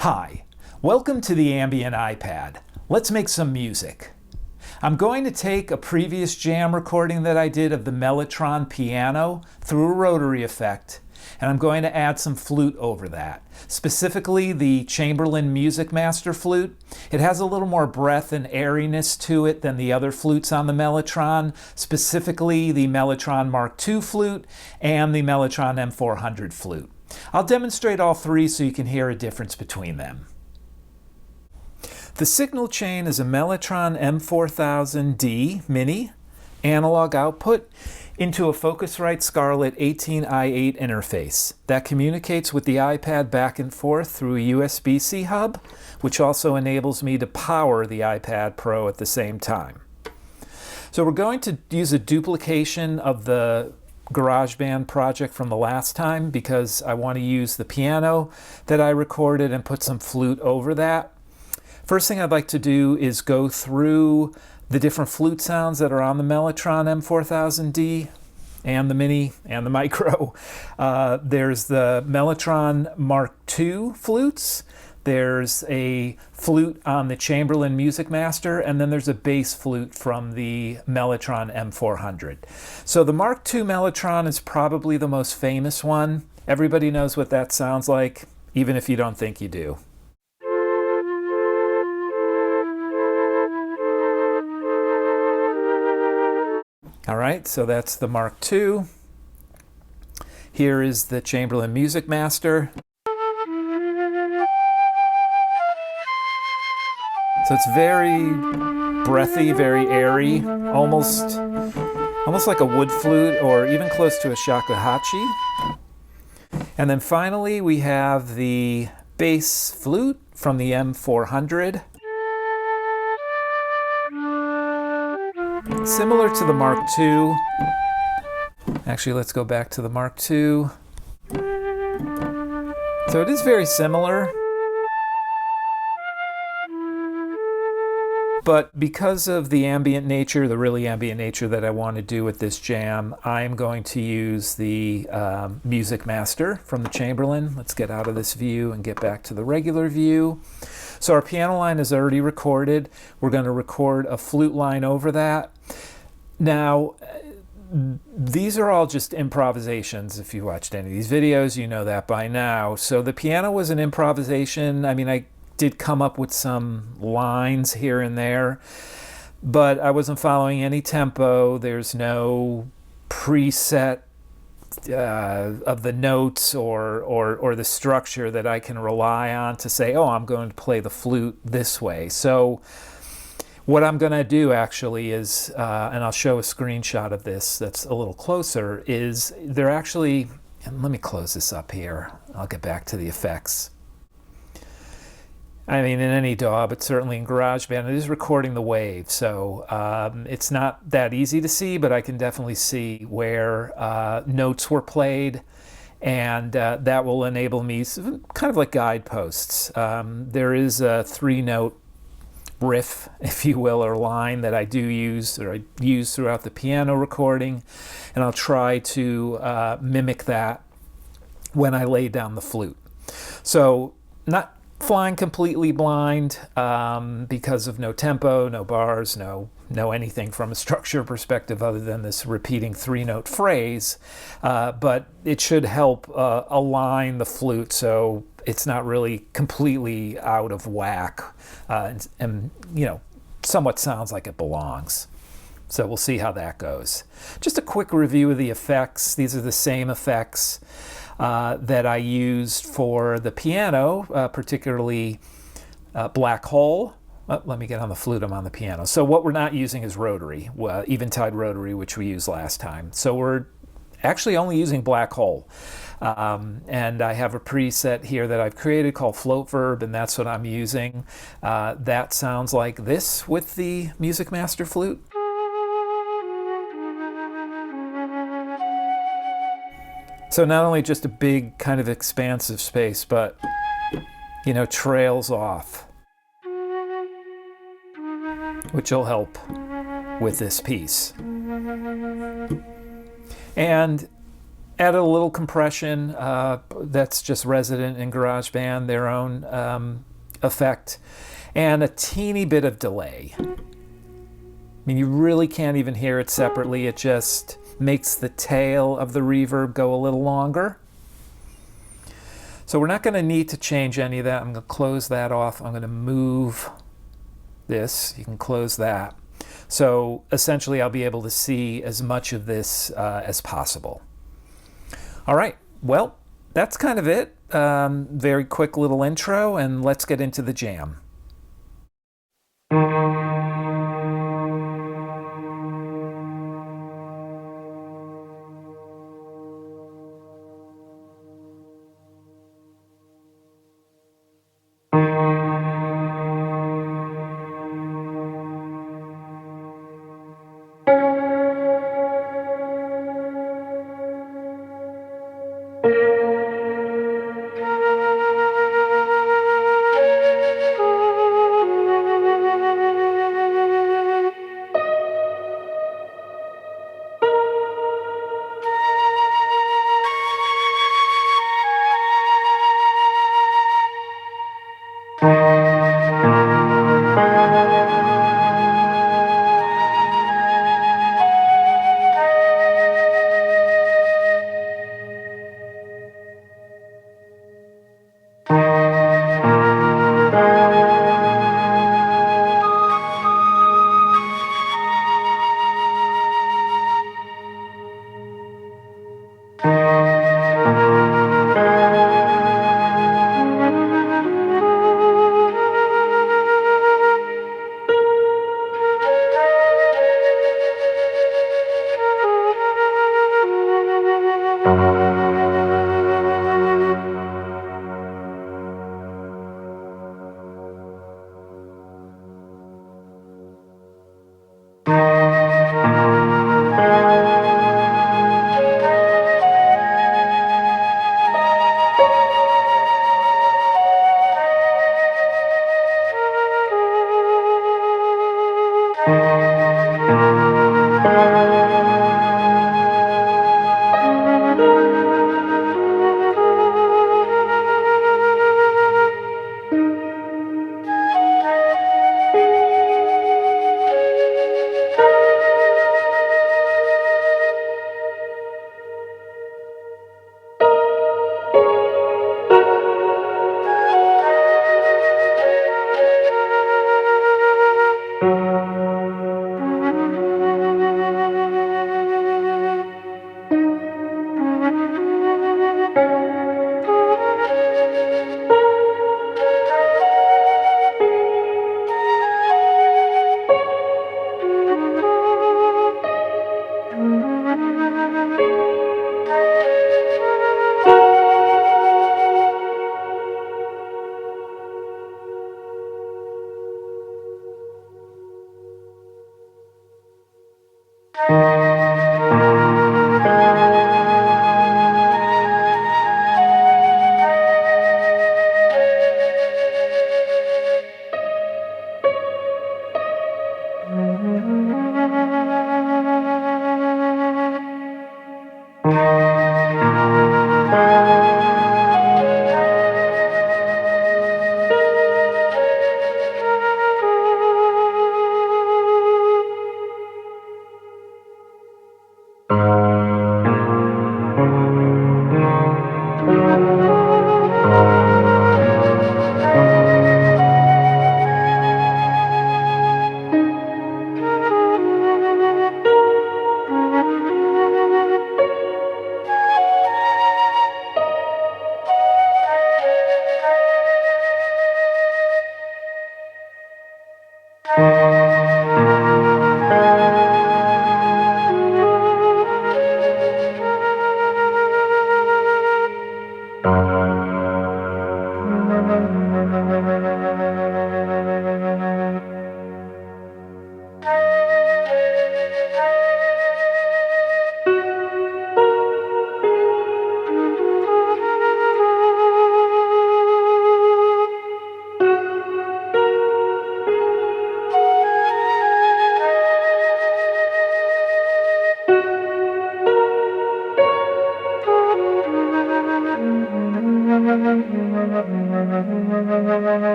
Hi, welcome to the Ambient iPad. Let's make some music. I'm going to take a previous jam recording that I did of the Mellotron piano through a rotary effect, and I'm going to add some flute over that. Specifically the Chamberlin Music Master flute. It has a little more breath and airiness to it than the other flutes on the Mellotron, specifically the Mellotron Mark II flute and the Mellotron M4000 flute. I'll demonstrate all three so you can hear a difference between them. The signal chain is a Mellotron M4000D Mini analog output into a Focusrite Scarlett 18i8 interface that communicates with the iPad back and forth through a USB-C hub, which also enables me to power the iPad Pro at the same time. So we're going to use a duplication of the GarageBand project from the last time because I want to use the piano that I recorded and put some flute over that. First thing I'd like to do is go through the different flute sounds that are on the Mellotron M4000D and the Mini and the Micro. There's the Mellotron Mark II flutes. There's a flute on the Chamberlin Music Master, and then there's a bass flute from the Mellotron M400. So the Mark II Mellotron is probably the most famous one. Everybody knows what that sounds like, even if you don't think you do. All right, so that's the Mark II. Here is the Chamberlin Music Master. So it's very breathy, very airy, almost like a wood flute or even close to a shakuhachi. And then finally we have the bass flute from the M400. Similar to the Mark II. Actually, let's go back to the Mark II. So it is very similar. But because of the ambient nature, the really ambient nature that I want to do with this jam, I'm going to use the Music Master from the Chamberlin. Let's get out of this view and get back to the regular view. So our piano line is already recorded. We're going to record a flute line over that. Now, these are all just improvisations. If you watched any of these videos, you know that by now. So the piano was an improvisation. I mean, I did come up with some lines here and there, but I wasn't following any tempo. There's no preset of the notes or the structure that I can rely on to say, oh, I'm going to play the flute this way. So what I'm going to do actually is, and I'll show a screenshot of this that's a little closer, is they're actually, and let me close this up here. I'll get back to the effects. I mean, in any DAW, but certainly in GarageBand, it is recording the wave. So it's not that easy to see, but I can definitely see where notes were played. And that will enable me, kind of like guideposts. There is a 3-note riff, if you will, or line that I do use, or I use throughout the piano recording. And I'll try to mimic that when I lay down the flute. So not flying completely blind because of no tempo, no bars, no anything from a structure perspective other than this repeating 3-note phrase, but it should help align the flute so it's not really completely out of whack and you know, somewhat sounds like it belongs. So we'll see how that goes. Just a quick review of the effects. These are the same effects that I used for the piano, particularly Blackhole. Oh, let me get on the flute, I'm on the piano. So what we're not using is rotary, Eventide rotary, which we used last time. So we're actually only using Blackhole. And I have a preset here that I've created called Float Verb, and that's what I'm using. That sounds like this with the Music Master flute. So not only just a big kind of expansive space, but, you know, trails off, which will help with this piece. And added a little compression that's just resident in GarageBand, their own effect, and a teeny bit of delay. I mean, you really can't even hear it separately. It just makes the tail of the reverb go a little longer. So we're not going to need to change any of that. I'm going to close that off. I'm going to move this. You can close that. So essentially, I'll be able to see as much of this as possible. All right, well, that's kind of it. Very quick little intro, and let's get into the jam.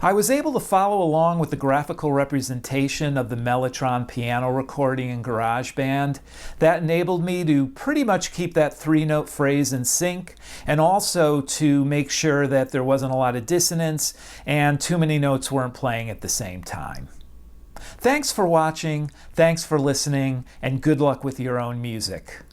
I was able to follow along with the graphical representation of the Mellotron piano recording in GarageBand. That enabled me to pretty much keep that 3-note phrase in sync, and also to make sure that there wasn't a lot of dissonance and too many notes weren't playing at the same time. Thanks for watching, thanks for listening, and good luck with your own music.